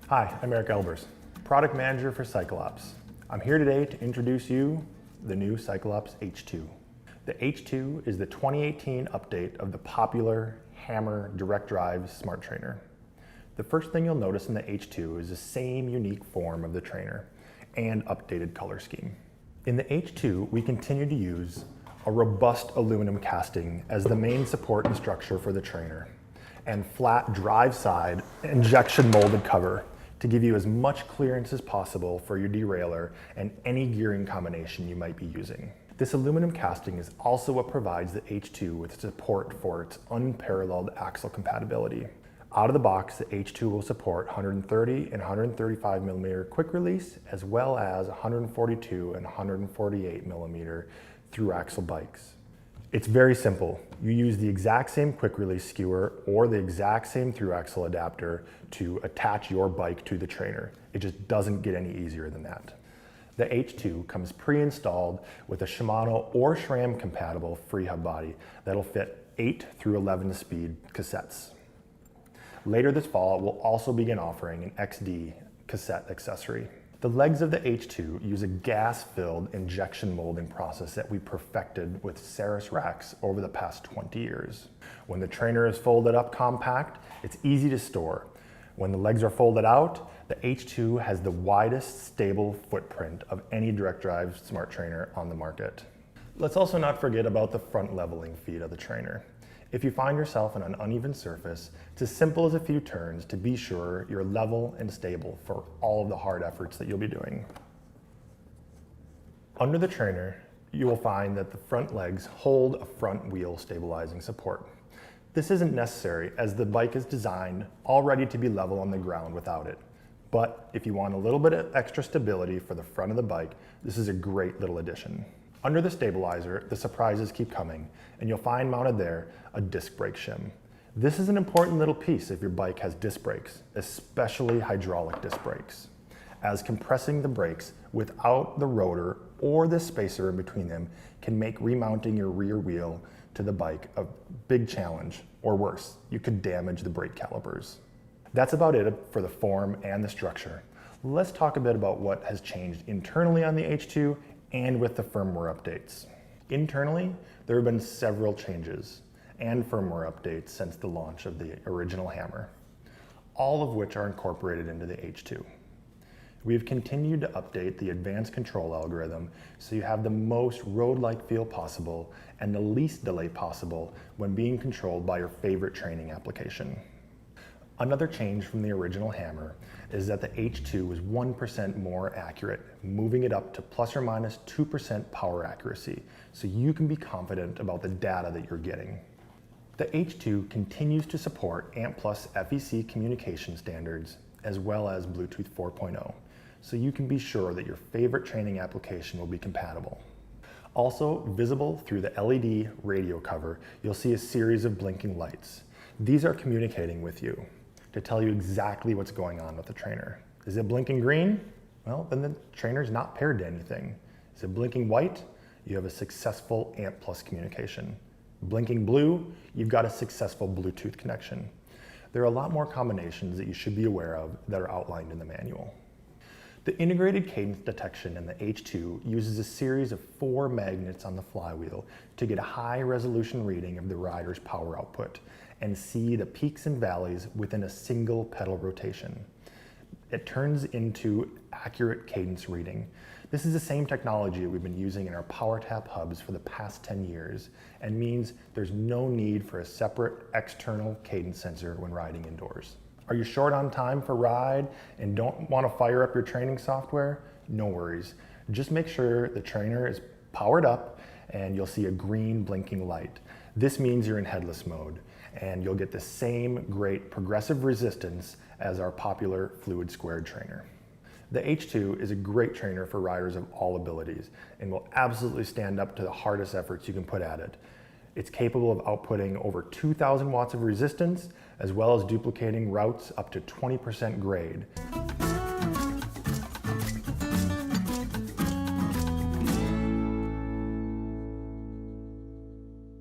Hi, I'm Eric Elbers, Product Manager for CYCLEOPS. I'm here today to introduce you the new CYCLEOPS H2. The H2 is the 2018 update of the popular Hammer direct drive smart trainer. The first thing you'll notice in the H2 is the same unique form of the trainer and updated color scheme. In the H2, we continue to use a robust aluminum casting as the main support and structure for the trainer, and flat drive side injection molded cover to give you as much clearance as possible for your derailleur and any gearing combination you might be using. This aluminum casting is also what provides the H2 with support for its unparalleled axle compatibility. Out of the box, the H2 will support 130 and 135 millimeter quick release, as well as 142 and 148 millimeter through axle bikes. It's very simple. You use the exact same quick release skewer or the exact same through axle adapter to attach your bike to the trainer. It just doesn't get any easier than that. The H2 comes pre-installed with a Shimano or SRAM compatible free hub body that'll fit 8 through 11 speed cassettes. Later this fall, we'll also begin offering an XD cassette accessory. The legs of the H2 use a gas-filled injection molding process that we perfected with Ceres racks over the past 20 years. When the trainer is folded up compact, it's easy to store. When the legs are folded out, the H2 has the widest stable footprint of any direct drive smart trainer on the market. Let's also not forget about the front leveling feet of the trainer. If you find yourself on an uneven surface, it's as simple as a few turns to be sure you're level and stable for all of the hard efforts that you'll be doing. Under the trainer, you will find that the front legs hold a front wheel stabilizing support. This isn't necessary as the bike is designed already to be level on the ground without it. But if you want a little bit of extra stability for the front of the bike, this is a great little addition. Under the stabilizer, the surprises keep coming, and you'll find mounted there a disc brake shim. This is an important little piece if your bike has disc brakes, especially hydraulic disc brakes, as compressing the brakes without the rotor or the spacer in between them can make remounting your rear wheel to the bike a big challenge, or worse, you could damage the brake calipers. That's about it for the form and the structure. Let's talk a bit about what has changed internally on the H2 and with the firmware updates. Internally, there have been several changes and firmware updates since the launch of the original Hammer, all of which are incorporated into the H2. We have continued to update the advanced control algorithm so you have the most road-like feel possible and the least delay possible when being controlled by your favorite training application. Another change from the original Hammer is that the H2 is 1% more accurate, moving it up to plus or minus 2% power accuracy, so you can be confident about the data that you're getting. The H2 continues to support ANT+ FEC communication standards as well as Bluetooth 4.0, so you can be sure that your favorite training application will be compatible. Also visible through the LED radio cover, you'll see a series of blinking lights. These are communicating with you to tell you exactly what's going on with the trainer. Is it blinking green? Well, then the trainer's not paired to anything. Is it blinking white? You have a successful ANT+ communication. Blinking blue, you've got a successful Bluetooth connection. There are a lot more combinations that you should be aware of that are outlined in the manual. The integrated cadence detection in the H2 uses a series of 4 magnets on the flywheel to get a high resolution reading of the rider's power output and see the peaks and valleys within a single pedal rotation. It turns into accurate cadence reading. This is the same technology we've been using in our PowerTap hubs for the past 10 years and means there's no need for a separate external cadence sensor when riding indoors. Are you short on time for ride and don't want to fire up your training software? No worries. Just make sure the trainer is powered up and you'll see a green blinking light. This means you're in headless mode and you'll get the same great progressive resistance as our popular fluid squared trainer. The H2 is a great trainer for riders of all abilities and will absolutely stand up to the hardest efforts you can put at it. It's capable of outputting over 2,000 watts of resistance, as well as duplicating routes up to 20% grade.